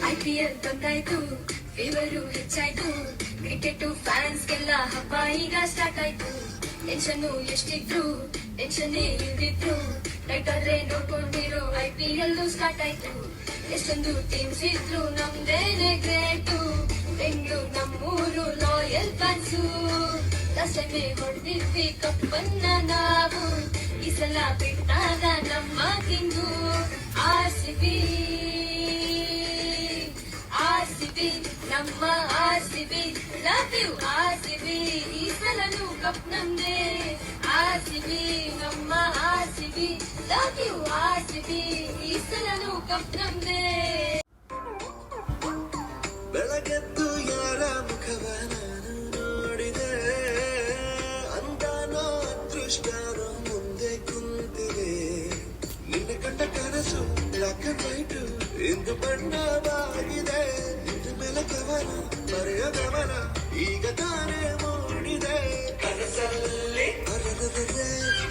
IPL ಬಂದಾಯ್ತು, fever ಹೆಚ್ಚಾಯ್ತು, cricket ಫ್ಯಾನ್ಸ್ಗೆಲ್ಲ ಹಬ್ಬ ಈಗ ಸ್ಟಾರ್ಟ್ ಆಯ್ತು. ಟೆನ್ಷನ್ ಎಷ್ಟಿದ್ರು ಟೆನ್ಷನ್ ಇಲ್ದಿದ್ರು ರೈಟರ್ರೆ ನೋಡ್ಕೊಂಡಿರೋ IPL ಸ್ಟಾರ್ಟ್ ಆಯ್ತು. ಎಷ್ಟೊಂದು ಟೀಮ್ಸ್ ಇದ್ರು ನಮ್ದೇನೆ ಗ್ರೇಟು, ಬೆಂಗಳೂರು ನಮ್ಮೂರು ಲಾಯಲ್ ಫ್ಯಾನ್ಸು. ದಸಮೆ ಹೊಡೆದಿದ್ವಿ ಕಪ್ಪನ್ನ ನಾವು, ಈ ಸಲ ಬಿಟ್ಟಾಗ ನಮ್ಮ ಕಿಂಗು. RCB ನಮ್ಮ RCB, ಲವ್ ಯು RCB, ಈ ಸಲನು ಕಪ್ ನಮ್ದೆ. RCB ನಮ್ಮ RCB, ಲವ್ ಯು RCB, ಈ ಸಲನು ಕಪ್ ನಮ್ದೆ. ಬೆಳಗೆದ್ದು ಯಾರ ಮುಖವ ನಾನು ನೋಡಿದೆ, ಅಂದಾನೋ ಅದೃಷ್ಟನೋ ಮುಂದೆ ಕುಂತಿದೆ. ನಿನ್ನ ಕಂಡ ಕನಸು ಬ್ಲಾಕ್ ಅಂಡ್ ವೈಟ್ ಇಂದು ಬಣ್ಣವಾಗಿದೆ. ಕವನ ಬರೆಯ ಗಮನ ಈಗ ತಾನೇ ಮೂಡಿದೆ. ಕನಸಲ್ಲಿ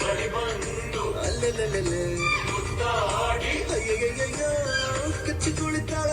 ಮಳೆ ಬಂದು ಅಲ್ಲೆಲ್ಲೆಲ್ಲೆ ಅಯ್ಯಯ್ಯಯ್ಯೋ ಕಚ್ಚಿ ಕುಳಿತಾಳ